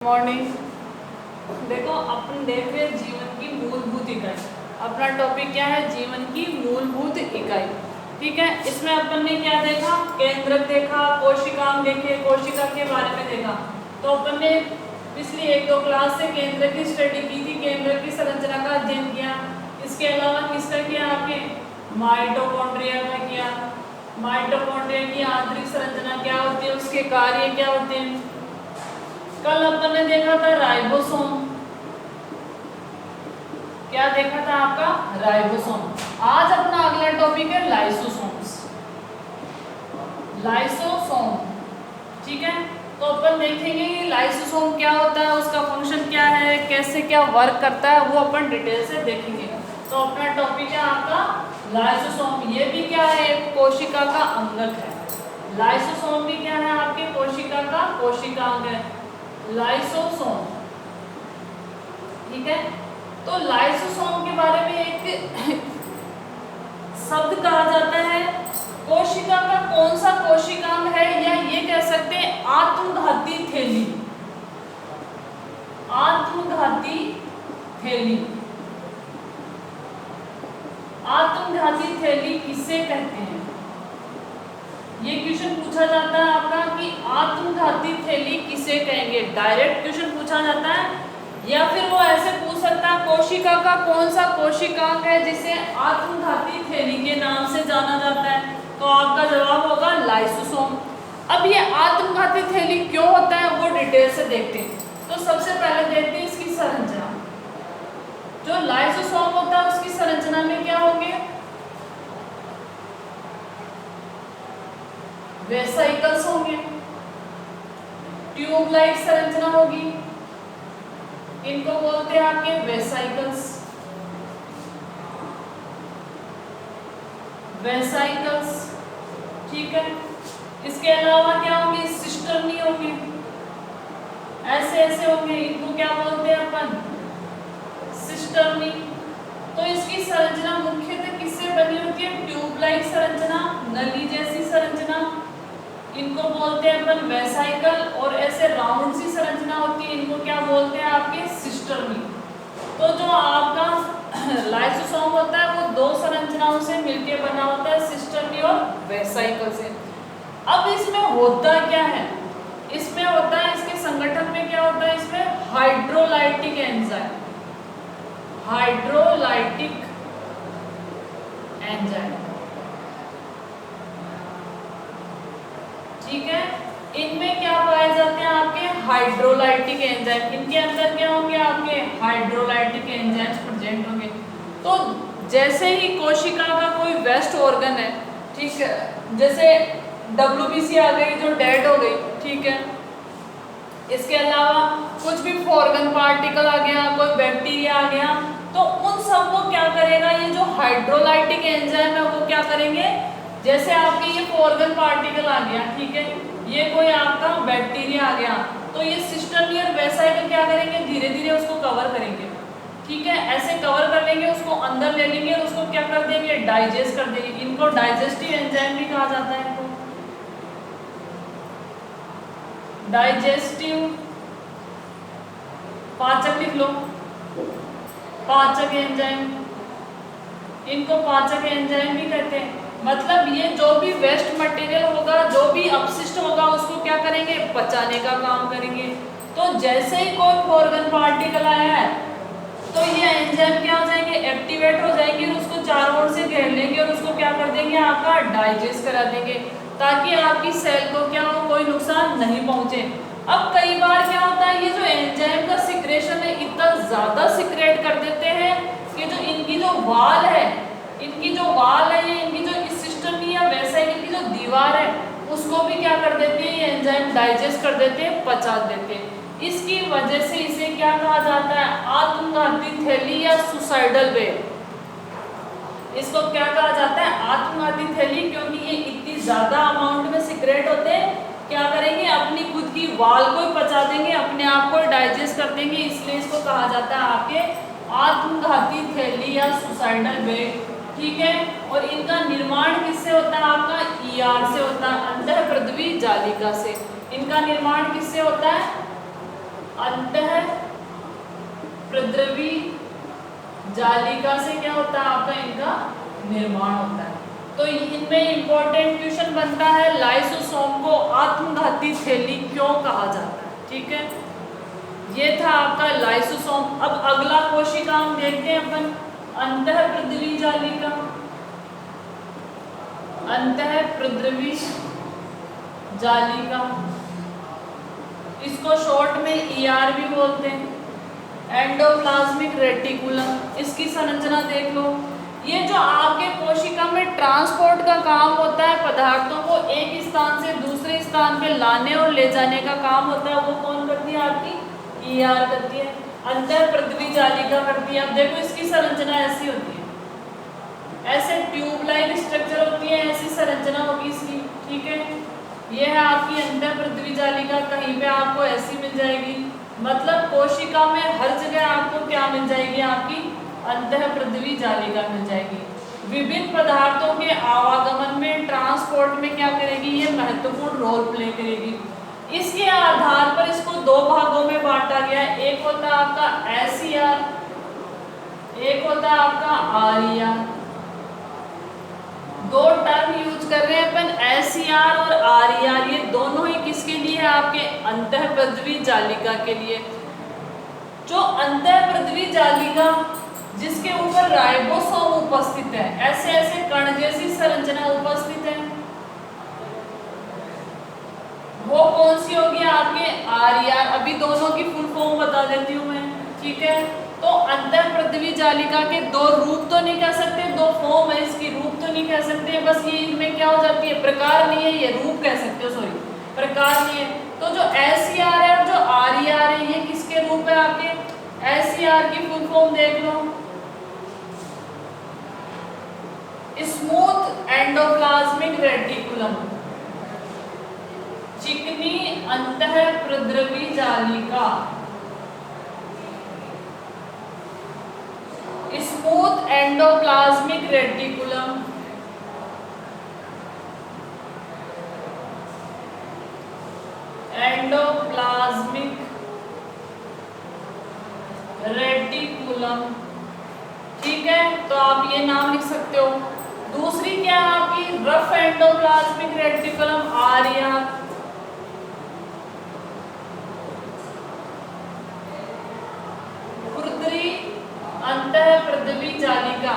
Morning. देखो अपन देख रहे हैं जीवन की मूलभूत इकाई। अपना टॉपिक क्या है? जीवन की मूलभूत इकाई। ठीक है, इसमें अपन ने क्या देखा? केंद्रक देखा, कोशिकांग देखे, कोशिका के बारे में देखा। तो अपन ने पिछली 1-2 क्लास से केंद्रक की स्टडी की थी, केंद्रक की संरचना का अध्ययन किया। इसके अलावा किसका किया? आपने माइटोकॉन्ड्रिया का किया। माइटोकॉन्ड्रिया की आंतरिक संरचना क्या होती है, उसके कार्य क्या होते हैं। कल अपन ने देखा था राइबोसोम। क्या देखा था आपका? राइबोसोम। आज अपना अगला टॉपिक है लाइसोसोम्स। लाइसोसोम, ठीक है। तो अपन देखेंगे कि लाइसोसोम क्या होता है, उसका फंक्शन क्या है, कैसे क्या वर्क करता है, वो अपन डिटेल से देखेंगे। तो अपना टॉपिक है आपका लाइसोसोम। ये भी क्या है? कोशिका का अंगक है। लाइसोसोम भी क्या है? आपके कोशिका का कोशिकांग है, लाइसोसोम। ठीक है, तो लाइसोसोम के बारे में एक शब्द कहा जाता है। कोशिका का कौन सा कोशिकांग है, या ये कह सकते हैं आत्मघाती थैली। आत्मघाती थैली। आत्मघाती थैली किसे कहते हैं? ये क्वेश्चन पूछा जाता है आपका कि आत्मघाती थैली किसे कहेंगे। डायरेक्ट क्वेश्चन पूछा जाता है, या फिर वो ऐसे पूछ सकता है कोशिका का कौन सा कोशिकांग है जिसे आत्मघाती थैली के नाम से जाना जाता है। तो आपका जवाब होगा लाइसोसोम। अब ये आत्मघाती थैली क्यों होता है वो डिटेल से देखते हैं। तो सबसे पहले देखते हैं इसकी संरचना। जो लाइसोसोम होता है उसकी संरचना में क्या होंगे? वेसाइकल्स होंगे, ट्यूब लाइक संरचना होगी, इनको बोलते हैं आपके वेसाइकल्स। वेसाइकल्स, ठीक है। इसके अलावा क्या होंगे? सिस्टर्नी होंगे, ऐसे ऐसे होंगे, इनको क्या बोलते हैं अपन? सिस्टर्नी। तो इसकी संरचना मुख्यतः किससे बनी होती है? ट्यूब लाइक संरचना, नली जैसी संरचना, इनको बोलते हैं अपन वेसाइकल। और ऐसे राउंड सी संरचना होती है, इनको क्या बोलते हैं? आपके सिस्टर्नी। तो जो आपका लाइसोसोम होता है वो दो संरचनाओं से मिलकर बना होता है, सिस्टर्नी और वेसाइकल से। अब इसमें होता क्या है? इसमें होता है, इसके संगठन में क्या होता है? इसमें हाइड्रोलाइटिक एंजाइम, हाइड्रोलाइटिक एंजाइम, ठीक है। इनमें क्या पाए जाते हैं? आपके हाइड्रोलाइटिक एंजाइम। इनके अंदर क्या होंगे? आपके हाइड्रोलाइटिक एंजाइम्स प्रेजेंट होंगे। तो जैसे ही कोशिका का कोई वेस्ट ऑर्गन है, ठीक है, जैसे WBC आ गई जो डेड हो गई, ठीक है, इसके अलावा कुछ भी फॉर्गन पार्टिकल आ गया, कोई बैक्टीरिया आ गया, तो उन सब को क्या करेगा? ये जो हाइड्रोलाइटिक एंजाइम है वो क्या करेंगे? जैसे आपके ये फॉर्गन पार्टिकल आ गया, ठीक है, ये कोई आपका बैक्टीरिया आ गया, तो ये सिस्टर्नी और वेसाइकल क्या करेंगे? धीरे धीरे उसको कवर करेंगे, ठीक है, ऐसे कवर कर लेंगे, उसको अंदर ले लेंगे और उसको क्या कर देंगे? डाइजेस्ट कर देंगे। इनको डाइजेस्टिव एंजाइम भी कहा जाता है। इनको डाइजेस्टिव, पाचक लिख लो, पाचक एंजाइम, इनको पाचक एंजाइम भी कहते हैं। मतलब ये जो भी वेस्ट मटेरियल होगा, जो भी अपशिष्ट होगा, उसको क्या करेंगे? पचाने का काम करेंगे। तो जैसे ही कोई फॉर्गन पार्टिकल आया है तो ये एंजाइम क्या हो जाएंगे? एक्टिवेट हो जाएंगे और उसको चारों ओर से घेर लेंगे और उसको क्या कर देंगे? आपका डाइजेस्ट करा देंगे, ताकि आपकी सेल को क्या हो? कोई नुकसान नहीं पहुंचे। अब कई बार क्या होता है, ये जो एंजाइम का सिक्रेशन है इतना ज्यादा सिक्रेट कर देते हैं कि जो इनकी जो वाल है, इनकी जो वाल है, इनकी जो सिस्टर्नी या वेसाइकल की जो दीवार है, उसको भी क्या कर देते हैं? ये एंजाइम डाइजेस्ट कर देते हैं, पचा देते हैं। इसकी वजह से इसे क्या कहा जाता है? आत्मघाती थैली या सुसाइडल वेव। इसको क्या कहा जाता है? आत्मघाती थैली, क्योंकि ये इतनी ज्यादा अमाउंट में सिक्रेट होते हैं, क्या करेंगे? अपनी खुद की वाल को पचा देंगे, अपने आप को डाइजेस्ट कर देंगे, इसलिए इसको कहा जाता है आपके आत्मघाती थैली या सुसाइडल वेव, ठीक है। और इनका निर्माण किससे होता है? आपका ER से होता है, अंतःप्रद्रवी जालिका से। इनका निर्माण किससे होता है? अंतः प्रद्रवी जालिका से क्या होता है आपका इनका निर्माण होता है। तो इनमें इंपॉर्टेंट क्वेश्चन बनता है लाइसोसोम को आत्मघाती थैली क्यों कहा जाता है। ठीक है, ये था आपका लाइसोसोम। अब अगला कोशिका हम देखते हैं अपन, अंतःप्रद्रवी जालिका। अंतःप्रद्रवी जालिका, इसको शॉर्ट में ER भी बोलते हैं, एंडोप्लाज्मिक रेटिकुलम। इसकी संरचना देख लो। ये जो आपके कोशिका में ट्रांसपोर्ट का काम होता है, पदार्थों को एक स्थान से दूसरे स्थान पे लाने और ले जाने का काम होता है, वो कौन करती है आपकी ER करती है, अंतःप्रद्रवी जालिका करती है। अब देखो इसकी संरचना ऐसी होती है, ऐसे ट्यूब लाइक स्ट्रक्चर होती है, ऐसी संरचना होगी इसकी। ठीक है, ये है आपकी अंतःप्रद्रवी जालिका। कहीं पे आपको ऐसी मिल जाएगी, मतलब कोशिका में हर जगह आपको क्या मिल जाएगी, आपकी अंतःप्रद्रवी जालिका मिल जाएगी। विभिन्न पदार्थों के आवागमन में, ट्रांसपोर्ट में क्या करेगी, ये महत्वपूर्ण रोल प्ले करेगी। इसके आधार पर इसको दो भागों में बांटा गया है। एक होता है आपका SER, एक होता है आपका RER। दो टर्म यूज कर रहे हैं अपन, SER और RER। ये दोनों ही किसके लिए है, आपके अंतःप्रद्रवी जालिका के लिए। जो अंतःप्रद्रवी जालिका जिसके ऊपर राइबोसोम उपस्थित है, ऐसे ऐसे कण जैसी संरचना उपस्थित है, वो कौन सी होगी आपके RER। अभी दोनों की फुल फॉर्म बता देती हूँ मैं। ठीक है, तो अंतःप्रद्रवी जालिका के दो रूप तो नहीं कह सकते, दो फॉर्म है इसकी, रूप तो नहीं कह सकते, बस ये इनमें क्या हो जाती है, प्रकार नहीं है, ये रूप कह सकते हो, सॉरी प्रकार नहीं है। तो जो SER है और जो RER है, ये किसके रूप है आपके, SER की फुल फॉर्म देख लो, स्मूथ एंडोप्लाज्मिक रेटिकुलम, चिकनी अंतःप्रद्रवी जालिका, smooth endoplasmic reticulum, endoplasmic reticulum. ठीक है, तो आप ये नाम लिख सकते हो। दूसरी क्या है आपकी, रफ एंडोप्लाज्मिक रेटिकुलम RER। खुरदरी अंतःप्रद्रवी जालिका,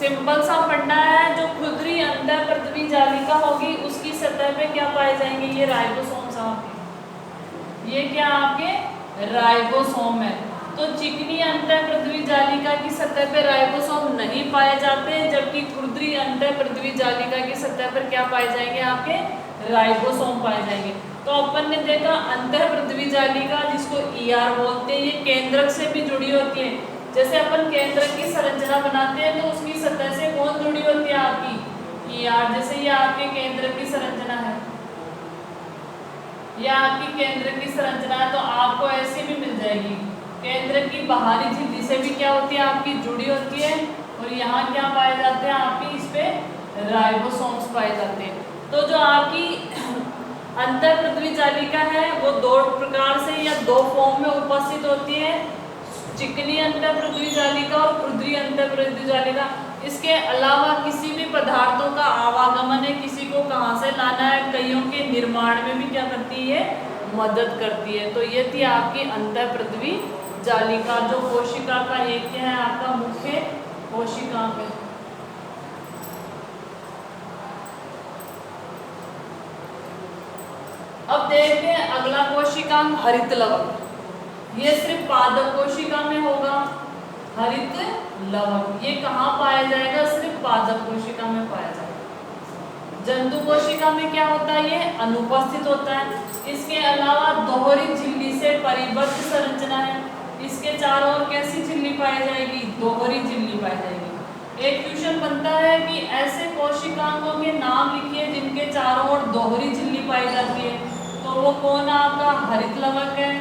सिंपल सा फंडा है, जो खुरदरी अंतःप्रद्रवी जालिका होगी उसकी सतह पे क्या पाए जाएंगे, ये राइबोसोम्स आपके, ये क्या आपके राइबोसोम है। तो चिकनी अंतःप्रद्रवी जालिका की सतह पर राइबोसोम नहीं पाए जाते, जबकि खुरदरी अंतःप्रद्रवी जालिका की सतह पर क्या पाए जाएंगे, आपके राइबोसोम पाए जाएंगे। तो अपन ने देखा अंतःप्रद्रवी जालिका जिसको ER बोलते हैं, ये केंद्रक से भी जुड़ी होती है। जैसे अपन केंद्रक की संरचना बनाते हैं तो उसकी सतह से कौन जुड़ी होती है, आपकी ER। जैसे ये आपके केंद्रक की संरचना है, ये आपकी केंद्रक की संरचना है, तो आपको ऐसी भी मिल जाएगी। केंद्र की बाहरी झिल्ली से भी क्या होती है, आपकी जुड़ी होती है, और यहाँ क्या पाए जाते हैं, आपकी इस पे राइबोसोम्स पाए जाते हैं। तो जो आपकी अंतःप्रद्रवी जालिका है वो दो प्रकार से या दो फॉर्म में उपस्थित होती है, चिकनी अंतःप्रद्रवी जालिका और खुरदरी अंतःप्रद्रवी जालिका। इसके अलावा किसी भी पदार्थों का आवागमन है, किसी को कहाँ से लाना है, कईयों के निर्माण में भी क्या करती है, मदद करती है। तो ये थी आपकी अंतःप्रद्रवी जालिका, जो कोशिका का एक क्या है, आपका मुख्य कोशिकांग है। अब देखते हैं अगला कोशिकांग हरित लवक। ये सिर्फ पादप कोशिका में होगा हरित लवक। ये कहाँ पाया जाएगा, सिर्फ पादप कोशिका में पाया जाएगा। जंतु कोशिका में क्या होता है, ये अनुपस्थित होता है। इसके अलावा दोहरी झिल्ली से परिबद्ध संरचना है, इसके चारों ओर कैसी झिल्ली पाई जाएगी, दोहरी झिल्ली पाई जाएगी। एक क्वेश्चन बनता है कि ऐसे कोशिकांगों के नाम लिखिए जिनके चारों ओर दोहरी झिल्ली पाई जाती है, तो वो कौन आपका हरित लवक है,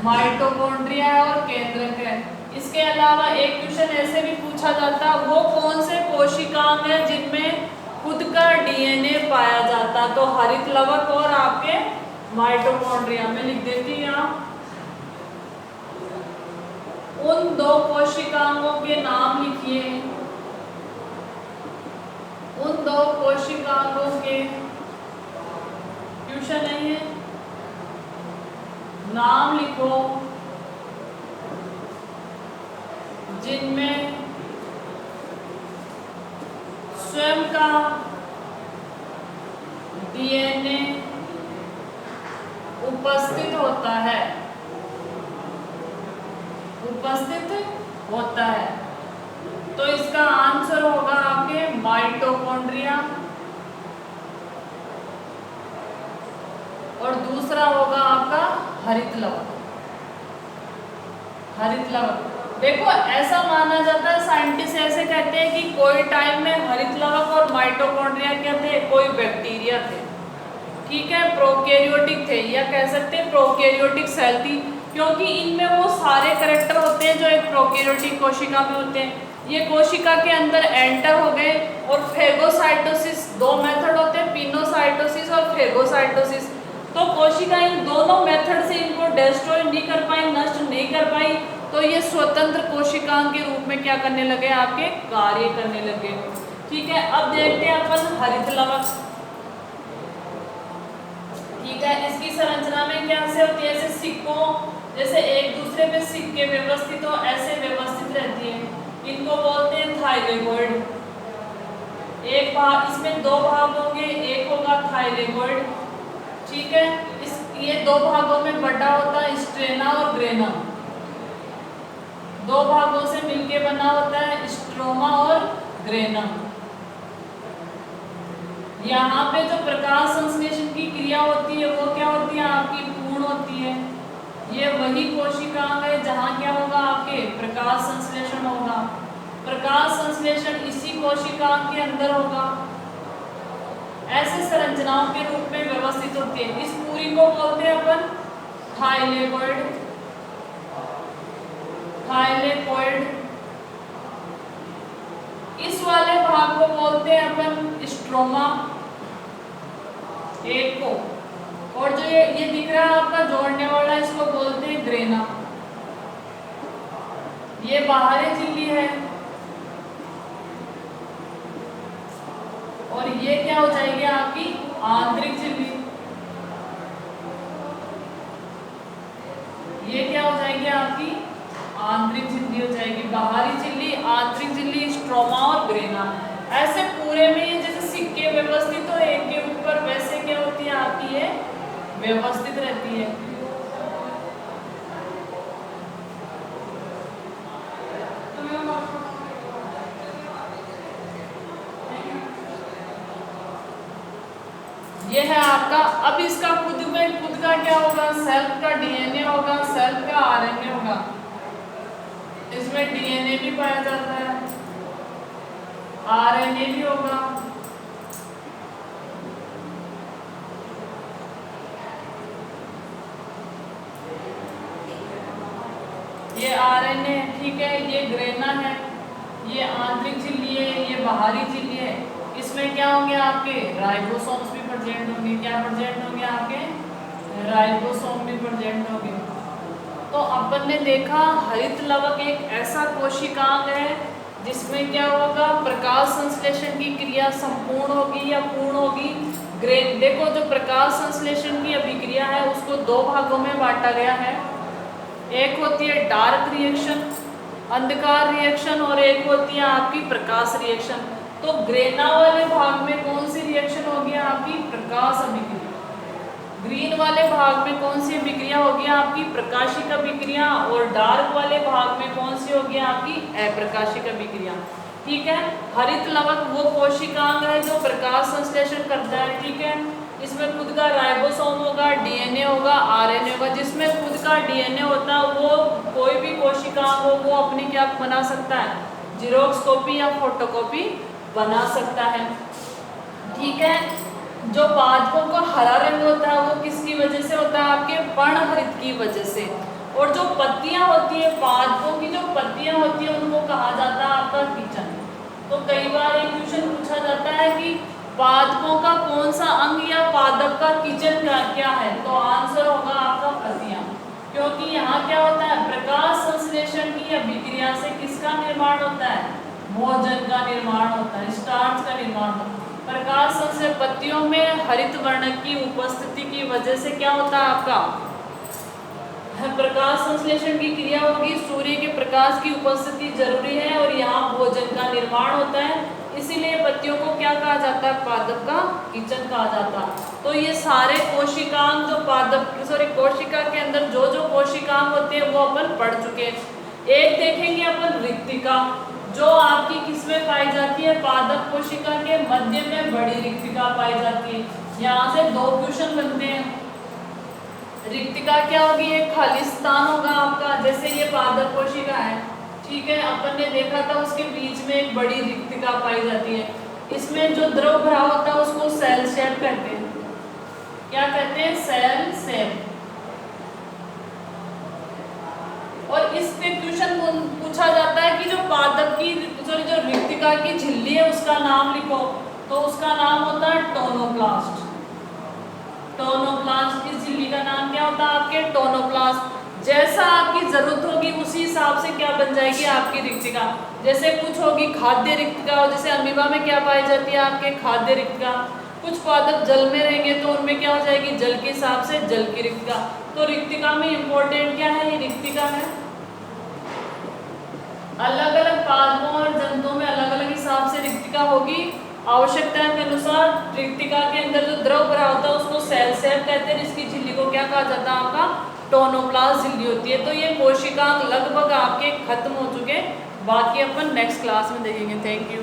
माइटोकॉन्ड्रिया है और केंद्रक है। इसके अलावा एक क्वेश्चन ऐसे भी पूछा जाता है, वो कौन से कोशिकांग है जिनमें खुद का DNA पाया जाता, तो हरित लवक और आपके माइटोकॉन्ड्रिया में लिख देती हैं आप। उन दो कोशिकांगों के नाम लिखिए। उन दो कोशिकांगों के, ट्यूशन नहीं है, नाम लिखो जिनमें स्वयं का डीएनए उपस्थित होता है। उपस्थित होता है। तो इसका आंसर होगा आपके माइटोकॉन्ड्रिया, और दूसरा होगा आपका हरित लवक। हरित लवक, देखो ऐसा माना जाता है, साइंटिस्ट ऐसे कहते हैं कि कोई टाइम में हरित लवक और माइटोकॉन्ड्रिया क्या थे, कोई बैक्टीरिया थे, ठीक है, प्रोकैरियोटिक थे, या कह सकते हैं प्रोकैरियोटिक सेल थी, क्योंकि इनमें वो सारे करैक्टर होते हैं जो एक प्रोकैरियोटिक कोशिका में होते हैं। ये कोशिका के अंदर एंटर हो गए, और फेगोसाइटोसिस, दो मेथड होते हैं, पिनोसाइटोसिस और फेगोसाइटोसिस। तो कोशिका इन दोनों मेथड से इनको डिस्ट्रॉय नहीं कर पाई, नष्ट नहीं कर पाई, तो ये स्वतंत्र कोशिकाओं के रूप में क्या करने लगे, आपके कार्य करने लगे। ठीक है, अब देखते हैं अपन हरित लवक। ठीक है, इसकी संरचना में क्या से होती है, ऐसे सिक्कों जैसे एक दूसरे पे सिक्के व्यवस्थित हो, ऐसे व्यवस्थित रहती है, इनको बोलते हैं थायलेगोइड। एक भाग, इसमें दो भाग होंगे, एक होगा थायलेगोइड, ठीक है, ये दो भागों में बटा होता है, स्ट्रेना और ग्रेना, दो भागों से मिलके बना होता है, स्ट्रोमा और ग्रेना। यहाँ पे जो प्रकाश संश्लेषण की क्रिया होती है वो क्या होती है, आपकी पूर्ण होती है। ये वही कोशिकांग है जहाँ क्या होगा, आपके प्रकाश संश्लेषण होगा। प्रकाश संश्लेषण इसी कोशिकांग के अंदर होगा, ऐसे संरचनाओं के रूप में व्यवस्थित होती है। इस पूरी को बोलते हैं अपन थाइलेकोइड। थाइलेकोइड। इस वाले भाग को बोलते हैं अपन स्ट्रोमा, एक को, और जो ये दिख रहा है आपका जोड़ने वाला, इसको बोलते हैं ग्रेना। ये बाहरी झिल्ली है, और ये क्या हो जाएगी आपकी आंतरिक झिल्ली। ये क्या हो जाएगी आपकी आंतरिक झिल्ली हो जाएगी। बाहरी झिल्ली, आंतरिक झिल्ली, स्ट्रोमा और ग्रेना, ऐसे पूरे में ये जैसे सिक्के व्यवस्थित हो एक के ऊपर, वैसे क्या होती है आपकी ये व्यवस्थित रहती है। ये है आपका। अब इसका खुद में खुद का क्या होगा, सेल्फ का डीएनए होगा, सेल्फ का आरएनए होगा। इसमें डीएनए भी पाया जाता है, आरएनए भी होगा। ये आरएनए, ठीक है, ये ग्रेना है, ये आंतरिक झिल्ली है, ये बाहरी झिल्ली है। इसमें क्या होंगे आपके राइबोसोम्स भी प्रेजेंट होंगे। क्या प्रेजेंट होंगे आपके, राइबोसोम भी प्रेजेंट होंगे। तो अपन ने देखा हरित लवक एक ऐसा कोशिकांग है जिसमें क्या होगा, प्रकाश संश्लेषण की क्रिया संपूर्ण होगी या पूर्ण होगी। ग्रेन, देखो जो प्रकाश संश्लेषण की अभिक्रिया है उसको दो भागों में बांटा गया है। एक होती है डार्क रिएक्शन, अंधकार रिएक्शन, और एक होती है आपकी प्रकाश रिएक्शन। तो ग्रेना वाले भाग में कौन सी रिएक्शन होगी आपकी, प्रकाश अभिक्रिया। ग्रीन वाले भाग में कौन सी अभिक्रिया होगी आपकी, प्रकाशिक अभिक्रिया। और डार्क वाले भाग में कौन सी होगी आपकी, अप्रकाशिक अभिक्रिया। ठीक है, हरित लवक वो कोशिकांग है जो प्रकाश संश्लेषण करता है। ठीक है, इसमें खुद का राइबोसोम होगा, डीएनए होगा, आरएनए होगा। जिसमें खुद का डीएनए होता है वो कोई भी कोशिकांग हो वो अपनी क्या बना सकता है, जीरोक्स कॉपी या फोटोकॉपी बना सकता है। ठीक है, जो पादपों का हरा रंग होता है वो किसकी वजह से होता है, आपके पर्णहरित की वजह से। और जो पत्तियां होती है, पादपों की जो पत्तियां होती है उनको कहा जाता है आपका किचन। तो कई बार एक क्वेश्चन पूछा जाता है कि पादपों का कौन सा अंग या पादप का किचन का क्या है, तो आंसर होगा आपका पत्तियां। क्योंकि यहाँ क्या होता है, प्रकाश संश्लेषण की की अभिक्रिया से किसका निर्माण होता है? भोजन का निर्माण होता है, स्टार्च का निर्माण होता है। प्रकाश संश्लेषण पत्तियों में हरित वर्ण की उपस्थिति की वजह से क्या होता है आपका? प्रकाश संश्लेषण की क्रिया होगी, सूर्य के प्रकाश की उपस्थिति जरूरी है और यहाँ भोजन का निर्माण होता है, इसीलिए पत्तियों को क्या कहा जाता है? पादप का किचन कहा जाता है। तो ये सारे कोशिकांग जो कोशिका के अंदर जो जो कोशिकांग होते हैं वो अपन पढ़ चुके हैं। एक देखेंगे अपन रिक्तिका, जो आपकी किसमें पाई जाती है? पादप कोशिका के मध्य में बड़ी रिक्तिका पाई जाती है। यहाँ से 2 क्वेश्चन बनते हैं। रिक्तिका क्या होगी? एक खाली स्थान होगा आपका, जैसे ये पादप कोशिका है, ठीक है, अपन ने देखा था उसके बीच में एक बड़ी रिक्तिका पाई जाती है। इसमें जो द्रव भरा होता है उसको सेल शेप कहते हैं। क्या कहते हैं? Cell shape. और इस पे क्वेश्चन पूछा जाता है कि जो पादप की जो रिक्तिका की झिल्ली है उसका नाम लिखो, तो उसका नाम होता है टोनोप्लास्ट। टोनोप्लास्ट की झिल्ली का नाम क्या होता है आपके? टोनोप्लास्ट। जैसा आपकी जरूरत होगी उसी हिसाब से क्या बन जाएगी आपकी रिक्तिका। जैसे कुछ होगी खाद्य रिक्तिका, जैसे अमीबा में क्या पाई जाती है आपके? खाद्य रिक्तिका। कुछ पादप जल में रहेंगे तो उनमें क्या हो जाएगी? जल के हिसाब से जल की रिक्तिका। तो रिक्तिका में इंपॉर्टेंट क्या है? ये रिक्तिका है। अलग अलग पादपों और जंतुओं में अलग अलग हिसाब से रिक्तिका होगी। आवश्यकता के अनुसार रिक्तिका के अंदर जो द्रव भरा होता है उसको सेल शेप कहते हैं, जिसकी झिल्ली को क्या कहा जाता है आपका? टोनोप्लास्ट झिल्ली होती है। तो ये कोशिकांग लगभग आपके खत्म हो चुके, बाकी अपन नेक्स्ट क्लास में देखेंगे। Thank you.